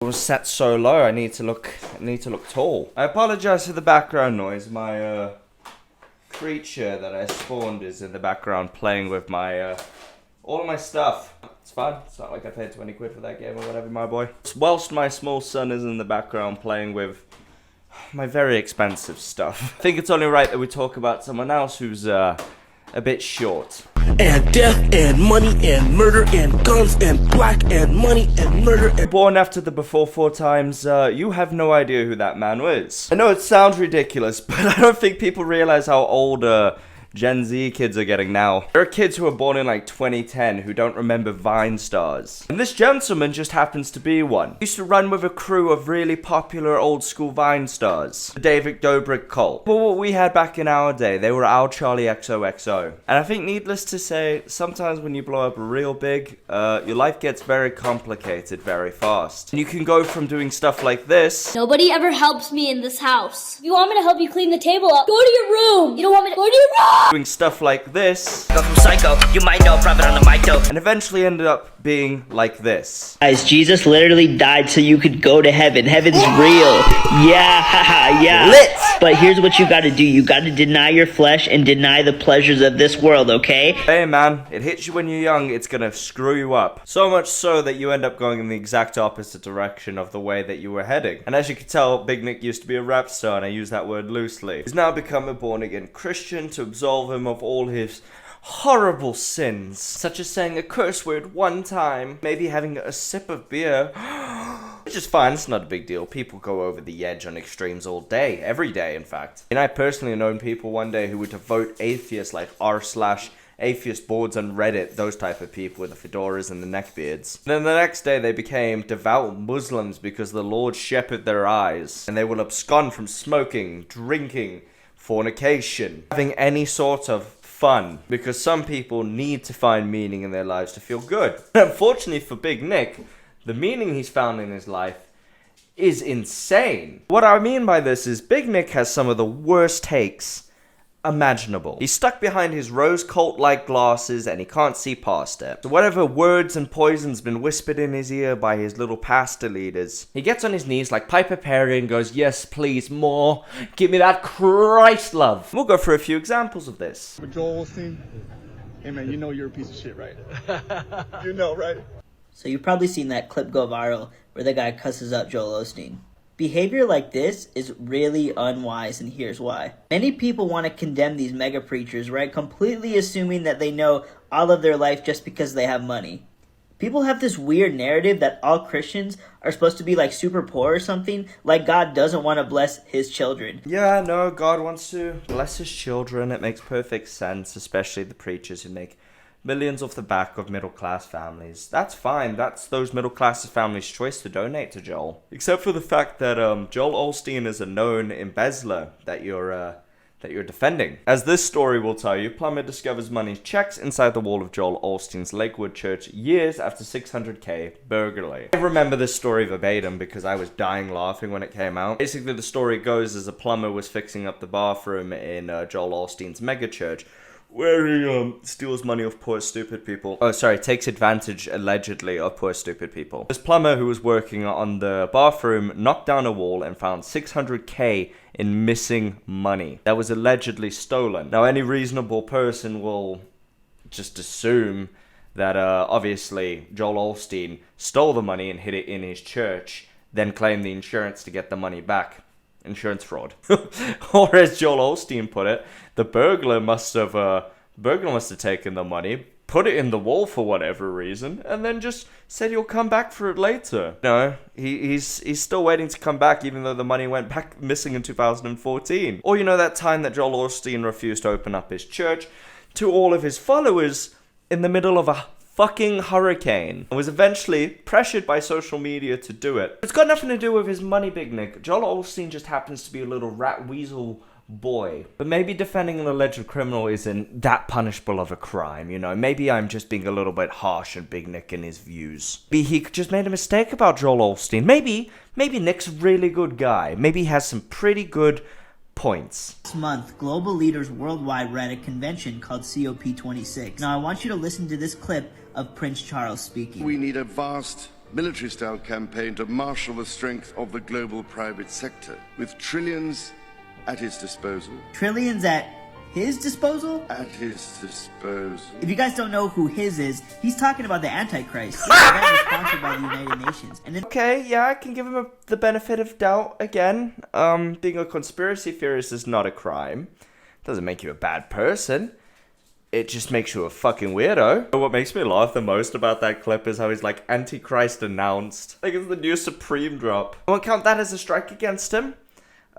was set so low. I need to look tall. I apologize for the background noise. My creature that I spawned is in the background playing with my all of my stuff. It's fine. It's not like I paid 20 quid for that game or whatever, my boy. Whilst my small son is in the background playing with my very expensive stuff, I think it's only right that we talk about someone else who's a bit short. And death and money and murder and guns and black and money and murder and... Born after the before 4 times, you have no idea who that man was. I know it sounds ridiculous, but I don't think people realize how old Gen Z kids are getting now. There are kids who were born in like 2010 who don't remember Vine stars. And this gentleman just happens to be one. He used to run with a crew of really popular old school Vine stars. The David Dobrik cult. But what we had back in our day, they were our Charlie XOXO. And I think needless to say, sometimes when you blow up real big, your life gets very complicated very fast. And you can go from doing stuff like this. Nobody ever helps me in this house. If you want me to help you clean the table up, go to your room. You don't want me to go to your room. Doing stuff like this. Go from psycho, you might know, profit on the mic though. And eventually ended up being like this. Guys, Jesus literally died so you could go to heaven. Heaven's real. Yeah, haha, yeah. Lit! But here's what you gotta do. You gotta deny your flesh and deny the pleasures of this world, okay? Hey man, it hits you when you're young, it's gonna screw you up. So much so that you end up going in the exact opposite direction of the way that you were heading. And as you can tell, Big Nick used to be a rap star, and I use that word loosely. He's now become a born-again Christian to absolve him of all his horrible sins, such as saying a curse word one time, maybe having a sip of beer, which is fine, it's not a big deal. People go over the edge on extremes all day, every day in fact. And I personally known people one day who would vote atheist, like r/atheist boards on Reddit, those type of people with the fedoras and the neckbeards. And then the next day they became devout Muslims because the Lord shepherded their eyes, and they will abscond from smoking, drinking, fornication, having any sort of fun, because some people need to find meaning in their lives to feel good. Unfortunately for Big Nick, the meaning he's found in his life is insane. What I mean by this is Big Nick has some of the worst takes imaginable. He's stuck behind his rose cult-like glasses and he can't see past it. So whatever words and poison's been whispered in his ear by his little pastor leaders, he gets on his knees like Piper Perry and goes, yes, please, more. Give me that Christ love. We'll go through a few examples of this. But Joel Osteen, hey man, you know you're a piece of shit, right? You know, right? So you've probably seen that clip go viral where the guy cusses out Joel Osteen. Behavior like this is really unwise, and here's why. Many people want to condemn these mega preachers, right? Completely assuming that they know all of their life just because they have money. People have this weird narrative that all Christians are supposed to be like super poor or something, like God doesn't want to bless his children. Yeah, no, God wants to bless his children. It makes perfect sense, especially the preachers who make millions off the back of middle-class families. That's fine. That's those middle-class families' choice to donate to Joel. Except for the fact that Joel Osteen is a known embezzler that you're defending. As this story will tell you, Plumber discovers money checks inside the wall of Joel Osteen's Lakewood Church years after $600K burglary. I remember this story verbatim because I was dying laughing when it came out. Basically, the story goes as a plumber was fixing up the bathroom in Joel Osteen's mega church, where he steals money off poor stupid people. Oh, sorry, takes advantage, allegedly, of poor stupid people. This plumber who was working on the bathroom knocked down a wall and found $600K in missing money that was allegedly stolen. Now, any reasonable person will just assume that, obviously, Joel Osteen stole the money and hid it in his church, then claimed the insurance to get the money back. Insurance fraud. Or as Joel Osteen put it, the burglar must have taken the money, put it in the wall for whatever reason, and then just said he'll come back for it later. No, he's still waiting to come back even though the money went back missing in 2014. Or you know that time that Joel Osteen refused to open up his church to all of his followers in the middle of a fucking hurricane, and was eventually pressured by social media to do it. It's got nothing to do with his money, Big Nick. Joel Osteen just happens to be a little rat weasel boy. But maybe defending an alleged criminal isn't that punishable of a crime, you know? Maybe I'm just being a little bit harsh on Big Nick and his views. Maybe he just made a mistake about Joel Osteen. Maybe Nick's a really good guy. Maybe he has some pretty good points. This month, global leaders worldwide were at a convention called COP26. Now I want you to listen to this clip of Prince Charles speaking. We need a vast military-style campaign to marshal the strength of the global private sector, with trillions at his disposal. Trillions at his disposal? At his disposal. If you guys don't know who his is, he's talking about the Antichrist. He's a event sponsored by the United Nations. And Okay, yeah, I can give him the benefit of doubt again. Being a conspiracy theorist is not a crime. Doesn't make you a bad person. It just makes you a fucking weirdo. What makes me laugh the most about that clip is how he's like, Antichrist announced. Like it's the new Supreme drop. I won't count that as a strike against him.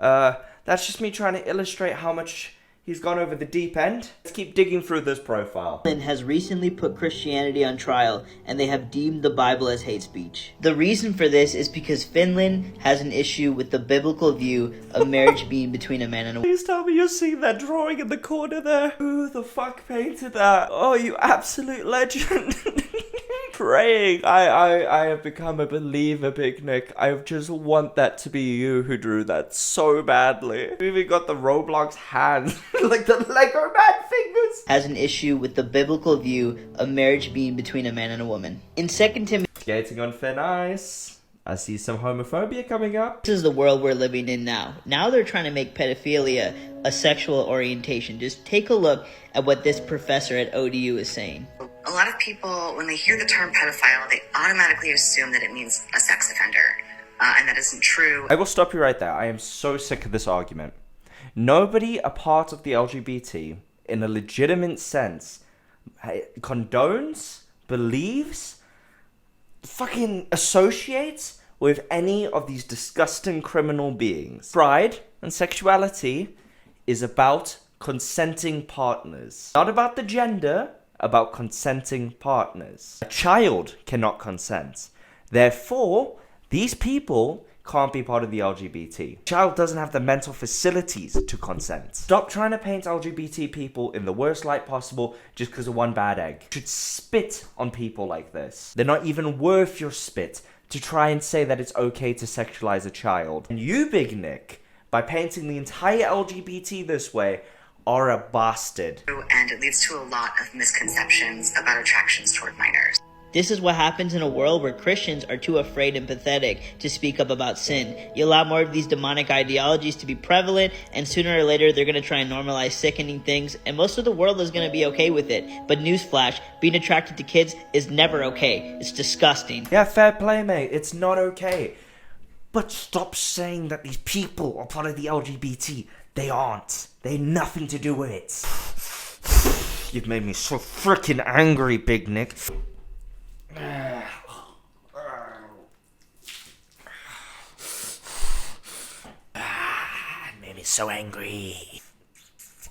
That's just me trying to illustrate how much he's gone over the deep end. Let's keep digging through this profile. Finland has recently put Christianity on trial, and they have deemed the Bible as hate speech. The reason for this is because Finland has an issue with the biblical view of marriage being between a man and a woman. Please tell me you're seeing that drawing in the corner there. Who the fuck painted that? Oh, you absolute legend. Praying. I have become a believer, Big Nick. I just want that to be you who drew that so badly. We even got the Roblox hands, like the Lego man fingers. Has an issue with the biblical view of marriage being between a man and a woman. In 2 Timothy, Skating on thin ice. I see some homophobia coming up. this is the world we're living in now. Now they're trying to make pedophilia a sexual orientation. Just take a look at what this professor at ODU is saying. A lot of people, when they hear the term pedophile, they automatically assume that it means a sex offender, and that isn't true. I will stop you right there. I am so sick of this argument. Nobody a part of the LGBT, in a legitimate sense, condones, believes, fucking associates with any of these disgusting criminal beings. Pride and sexuality is about consenting partners. Not about the gender, about consenting partners. A child cannot consent. Therefore, these people can't be part of the LGBT. A child doesn't have the mental facilities to consent. Stop trying to paint LGBT people in the worst light possible just because of one bad egg. You should spit on people like this. They're not even worth your spit to try and say that it's okay to sexualize a child. And you, Big Nick, by painting the entire LGBT this way, are a bastard. And it leads to a lot of misconceptions about attractions toward minors. This is what happens in a world where Christians are too afraid and pathetic to speak up about sin. You allow more of these demonic ideologies to be prevalent, and sooner or later they're going to try and normalize sickening things, and most of the world is going to be okay with it. But newsflash, being attracted to kids is never okay. It's disgusting. Yeah, fair play, mate. It's not okay. But stop saying that these people are part of the LGBT. They aren't. They had nothing to do with it. You've made me so freaking angry, Big Nick. Made me so angry.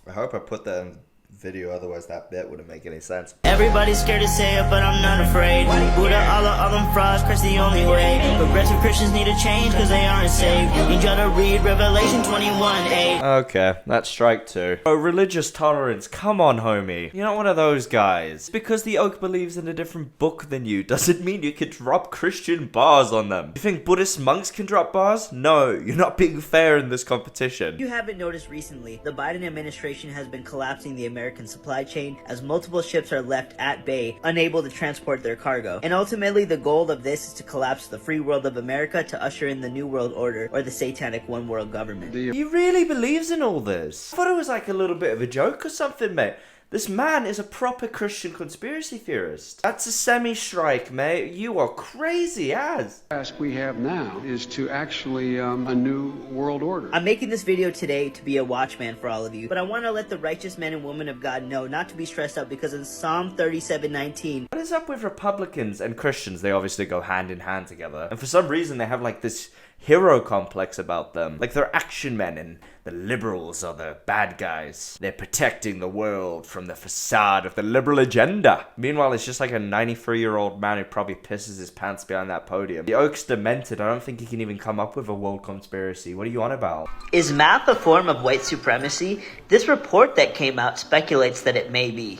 I hope I put that in video, otherwise that bit wouldn't make any sense. Everybody's scared to say it, but I'm not afraid. Buddha, Allah, all them frauds, Christ the only way. Progressive Christians need to change because they aren't saved. Need y'all to read Revelation 21:8. Okay, that's strike two. Oh, religious tolerance. Come on, homie. You're not one of those guys. Because the oak believes in a different book than you doesn't mean you can drop Christian bars on them. You think Buddhist monks can drop bars? No, you're not being fair in this competition. If you haven't noticed recently, the Biden administration has been collapsing the American supply chain as multiple ships are left at bay, unable to transport their cargo. And ultimately, the goal of this is to collapse the free world of America to usher in the New World Order, or the satanic one world government. He really believes in all this. I thought it was like a little bit of a joke or something, mate. This man is a proper Christian conspiracy theorist. That's a semi-strike, mate. You are crazy as. The task we have now is to actually a new world order. I'm making this video today to be a watchman for all of you, but I want to let the righteous men and women of God know not to be stressed out, because in Psalm 37:19, What is up with Republicans and Christians? They obviously go hand in hand together. And for some reason, they have like this hero complex about them. Like they're action men and the liberals are the bad guys. They're protecting the world from the facade of the liberal agenda. Meanwhile, it's just like a 93-year-old man who probably pisses his pants behind that podium. The oak's demented. I don't think he can even come up with a world conspiracy. What are you on about? is math a form of white supremacy? This report that came out speculates that it may be.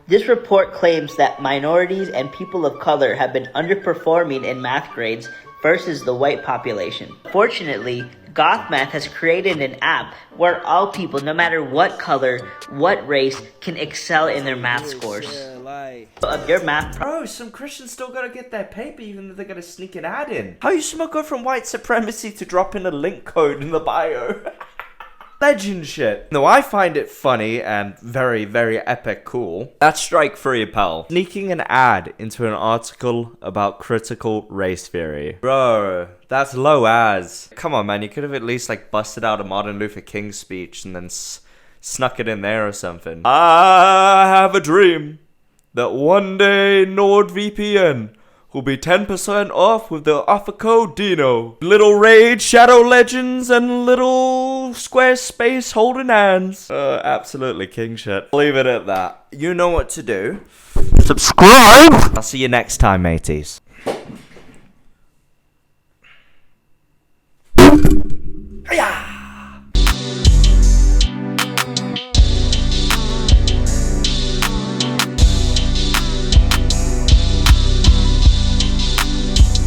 This report claims that minorities and people of color have been underperforming in math grades versus the white population. Fortunately, GothMath has created an app where all people, no matter what color, what race, can excel in their math scores. way. Your math Bro, some Christians still gotta get their paper even though they're gonna sneak an ad in. How you smart go from white supremacy to drop in a link code in the bio? Legend shit. No, I find it funny and very, very epic cool. That's strike free, pal. Sneaking an ad into an article about critical race theory. Bro, that's low as. Come on, man. You could have at least like busted out a Martin Luther King speech and then snuck it in there or something. I have a dream that one day NordVPN will be 10% off with the offer code Dino. Little Raid, Shadow Legends, and little Squarespace holding hands. Absolutely king shit. Leave it at that. You know what to do. Subscribe! I'll see you next time, mateys.